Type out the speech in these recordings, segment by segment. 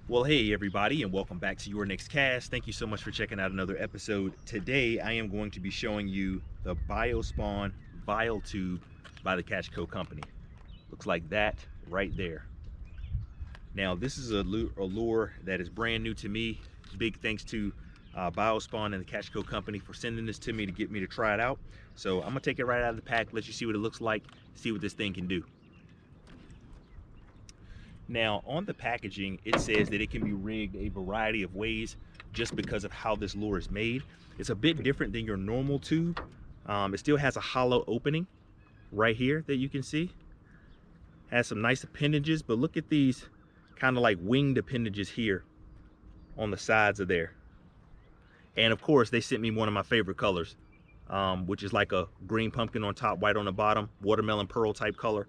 Well, hey everybody, and welcome back to your next cast. Thank you so much for checking out another episode. Today, I am going to be showing you the BioSpawn VileTube by the Catch Co company. Looks like that right there. Now, this is a lure that is brand new to me. Big thanks to BioSpawn and the Catch Co company for sending this to me to get me to try it out. So I'm gonna take it right out of the pack, let you see what it looks like, see what this thing can do. Now, on the packaging, it says that it can be rigged a variety of ways just because of how this lure is made. It's a bit different than your normal tube. It still has a hollow opening right here that you can see. Has some nice appendages, but look at these kind of like winged appendages here on the sides of there. And of course, they sent me one of my favorite colors, which is like a green pumpkin on top, white on the bottom, watermelon pearl type color.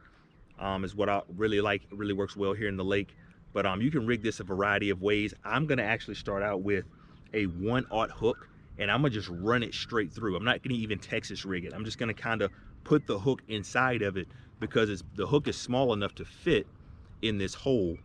Is what I really like. It really works well here in the lake. But you can rig this a variety of ways. I'm gonna actually start out with a 1/0 hook, and I'm gonna just run it straight through. I'm not gonna even Texas rig it. I'm just gonna kind of put the hook inside of it because the hook is small enough to fit in this hole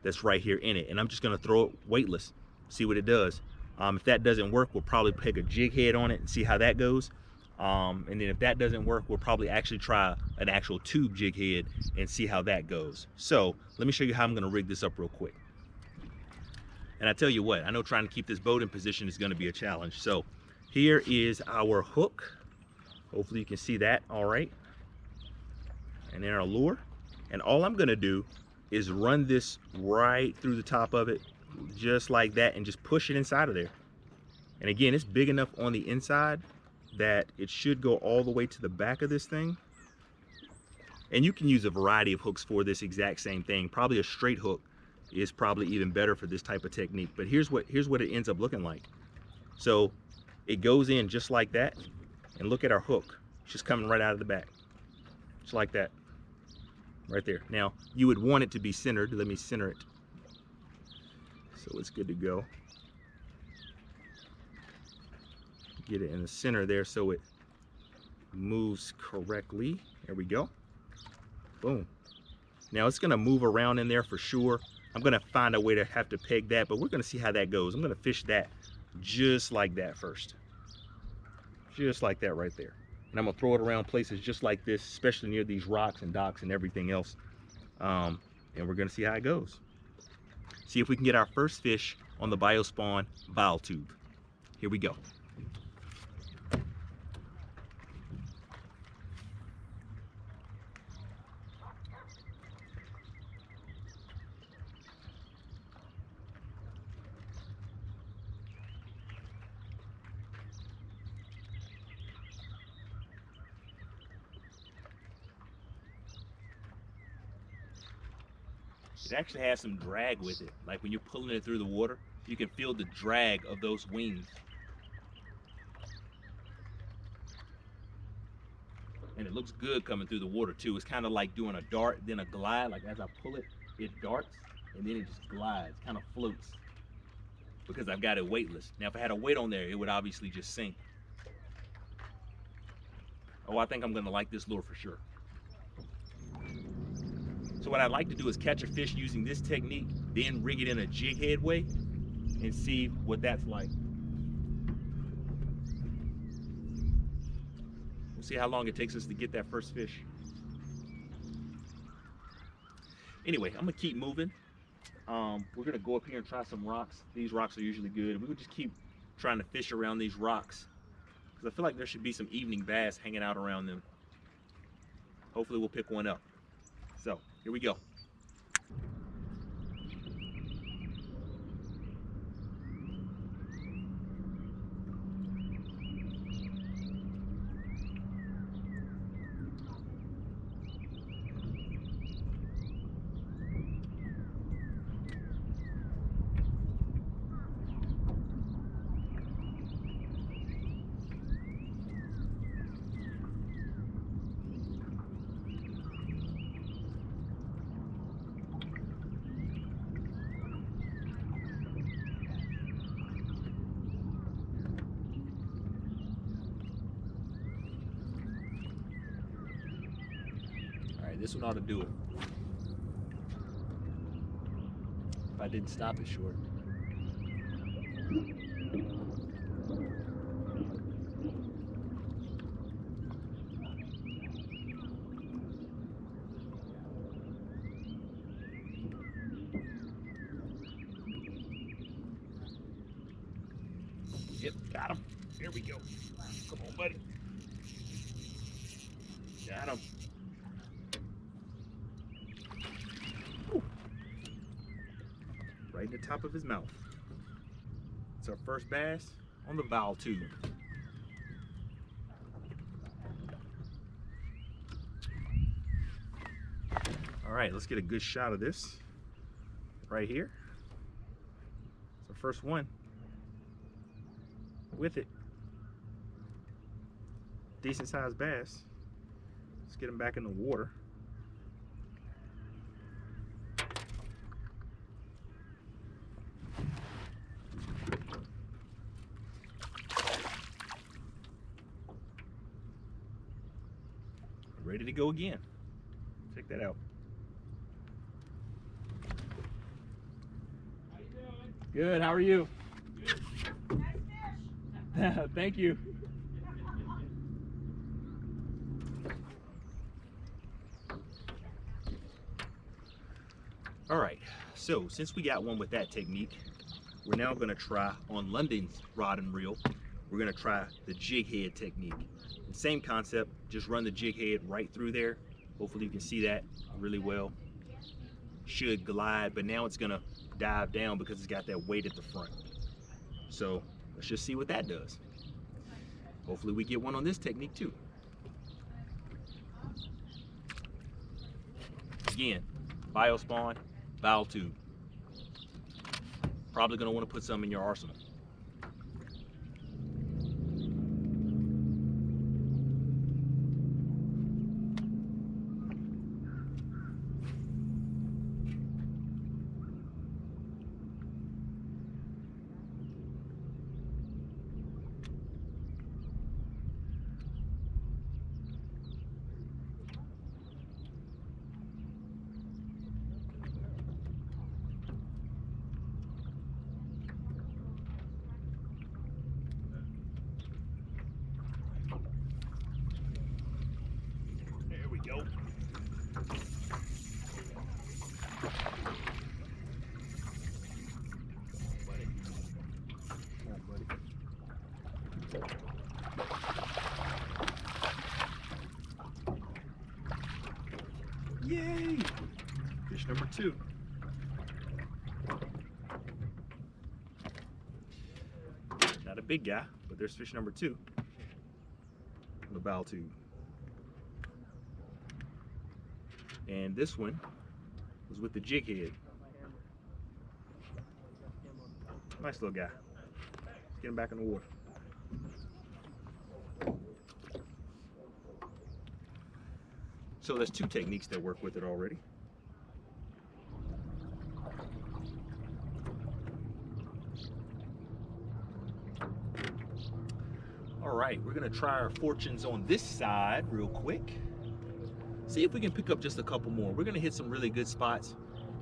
that's right here in it. And I'm just gonna throw it weightless, see what it does. If that doesn't work, we'll probably peg a jig head on it and see how that goes. And then if that doesn't work, we'll probably actually try an actual tube jig head and see how that goes. So let me show you how I'm gonna rig this up real quick. And I tell you what, I know trying to keep this boat in position is gonna be a challenge. So here is our hook. Hopefully you can see that all right. And then our lure. And all I'm gonna do is run this right through the top of it, just like that, and just push it inside of there. And again, it's big enough on the inside that it should go all the way to the back of this thing. And you can use a variety of hooks for this exact same thing. Probably a straight hook is probably even better for this type of technique. But here's what it ends up looking like. So it goes in just like that, and look at our hook. It's just coming right out of the back, just like that, right there. Now you would want it to be centered. Let me center it so it's good to go. Get it in the center there so it moves correctly. There we go. Boom. Now it's gonna move around in there for sure. I'm gonna find a way to have to peg that, but we're gonna see how that goes. I'm gonna fish that just like that first. Just like that right there. And I'm gonna throw it around places just like this, especially near these rocks and docks and everything else. And we're gonna see how it goes. See if we can get our first fish on the BioSpawn VileTube. Here we go. It actually has some drag with it. Like when you're pulling it through the water, you can feel the drag of those wings. And it looks good coming through the water too. It's kind of like doing a dart, then a glide. Like as I pull it, it darts, and then it just glides, kind of floats. Because I've got it weightless. Now if I had a weight on there, it would obviously just sink. Oh, I think I'm gonna like this lure for sure. So what I'd like to do is catch a fish using this technique, then rig it in a jig head way and see what that's like. We'll see how long it takes us to get that first fish. Anyway, I'm gonna keep moving. We're gonna go up here and try some rocks. These rocks are usually good. We would just keep trying to fish around these rocks because I feel like there should be some evening bass hanging out around them. Hopefully we'll pick one up. So here we go. All right, this one ought to do it. if I didn't stop it short. Yep, got him. There we go. Come on, buddy. Got him. Whew. Right in the top of his mouth. It's our first bass on the VileTube. All right, let's get a good shot of this right here. It's our first one with it. Decent sized bass. Let's get him back in the water. Ready to go again. Check that out. How you doing? Good, how are you? Good. Nice fish. Thank you. All right, so since we got one with that technique, we're now gonna try on London's rod and reel. We're gonna try the jig head technique. Same concept, just run the jig head right through there. Hopefully you can see that really well. Should glide, but now it's gonna dive down because it's got that weight at the front. So let's just see what that does. Hopefully we get one on this technique too. Again, BioSpawn VileTube. Probably gonna want to put some in your arsenal. There we go. Come on, buddy. Yay! Fish number 2. Not a big guy, but there's fish number 2 on the VileTube. And this one was with the jig head. Nice little guy. Let's get him back in the water. So there's 2 techniques that work with it already. All right, we're gonna try our fortunes on this side real quick. See if we can pick up just a couple more. We're gonna hit some really good spots.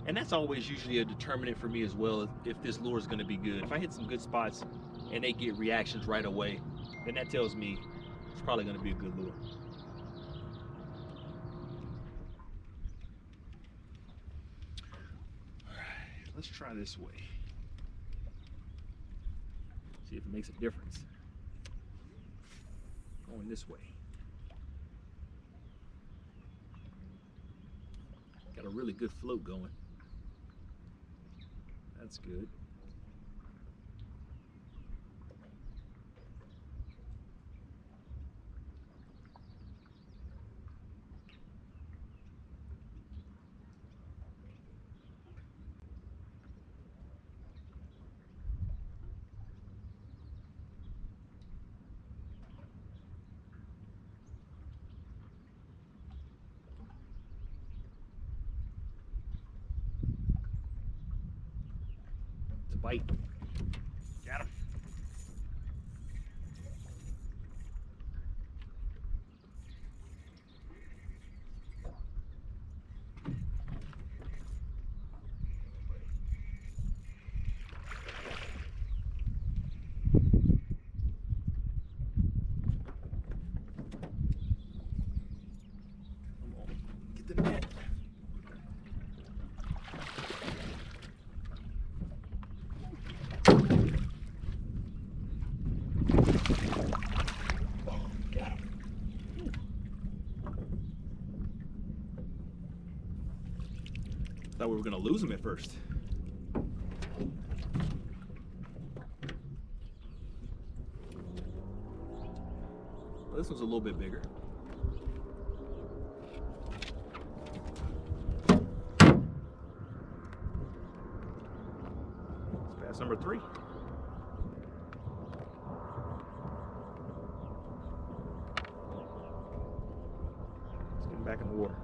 And that's always usually a determinant for me as well, if this lure is gonna be good. If I hit some good spots and they get reactions right away, then that tells me it's probably gonna be a good lure. All right, let's try this way. See if it makes a difference. Going this way. Got a really good float going. That's good. It's a bite. Got him. Thought we were gonna lose them at first. Well, this one's a little bit bigger. It's bass number 3. Let's get him back in the water.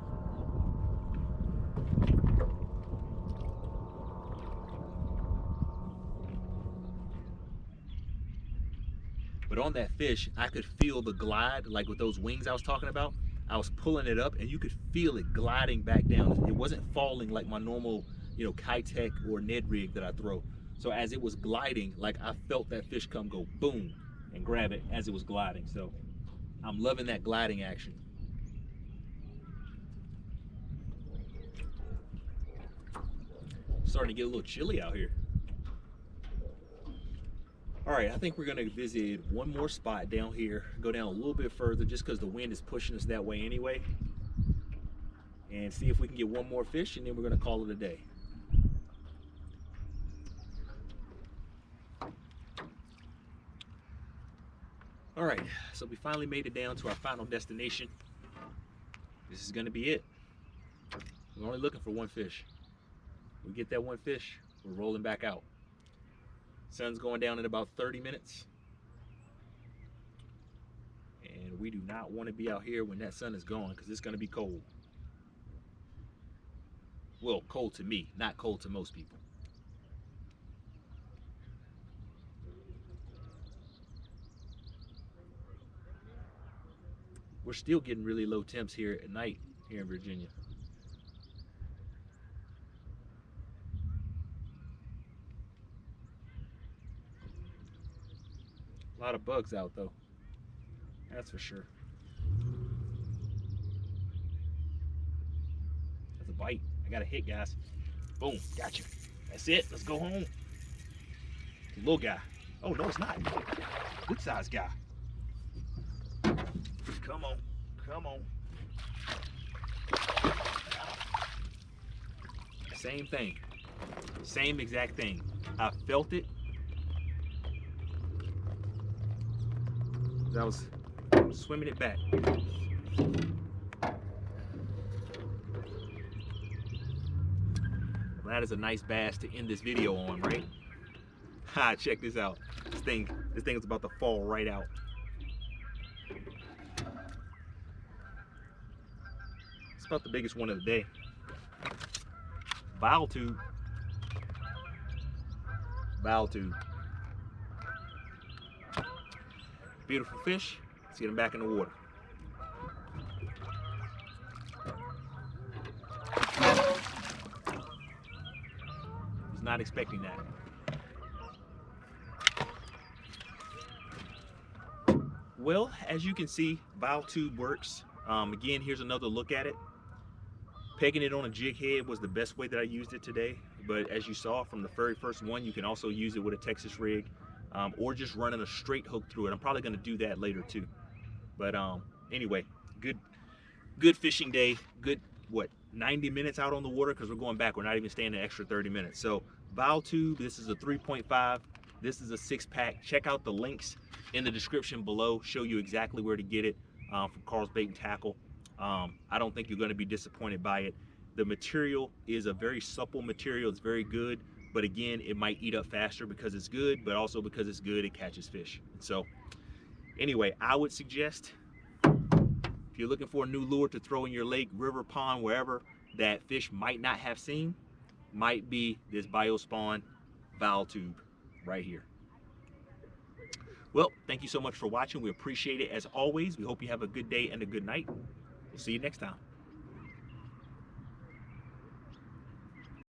But on that fish, I could feel the glide, like with those wings I was talking about. I was pulling it up and you could feel it gliding back down. It wasn't falling like my normal, Kitech or Ned rig that I throw. So as it was gliding, like I felt that fish come go boom and grab it as it was gliding. So I'm loving that gliding action. Starting to get a little chilly out here. All right, I think we're gonna visit one more spot down here, go down a little bit further just because the wind is pushing us that way anyway, and see if we can get one more fish, and then we're gonna call it a day. All right, so we finally made it down to our final destination. This is gonna be it. We're only looking for one fish. We get that one fish, we're rolling back out. Sun's going down in about 30 minutes. And we do not want to be out here when that sun is gone because it's going to be cold. Well, cold to me, not cold to most people. We're still getting really low temps here at night here in Virginia. A lot of bugs out though, that's for sure. That's a bite. I got a hit, guys. Boom, got you. That's it, let's go home. Little guy. Oh no, it's not. Good sized guy. Come on, come on. Same thing, same exact thing. I felt it. I was swimming it back. Well, that is a nice bass to end this video on, right? Ha, check this out. This thing is about to fall right out. It's about the biggest one of the day. VileTube. VileTube. Beautiful fish. Let's get him back in the water. Was not expecting that. Well, as you can see, VileTube works. Again, here's another look at it. Pegging it on a jig head was the best way that I used it today. But as you saw from the very first one, you can also use it with a Texas rig. Or just running a straight hook through it. I'm probably going to do that later too. But anyway, good fishing day. Good, 90 minutes out on the water because we're going back. We're not even staying an extra 30 minutes. So VileTube, this is a 3.5. This is a 6-pack. Check out the links in the description below. Show you exactly where to get it from Karl's Bait and Tackle. I don't think you're going to be disappointed by it. The material is a very supple material. It's very good. But again, it might eat up faster because it's good, but also because it's good, it catches fish. So anyway, I would suggest if you're looking for a new lure to throw in your lake, river, pond, wherever that fish might not have seen, might be this BioSpawn VileTube right here. Well, thank you so much for watching. We appreciate it as always. We hope you have a good day and a good night. We'll see you next time.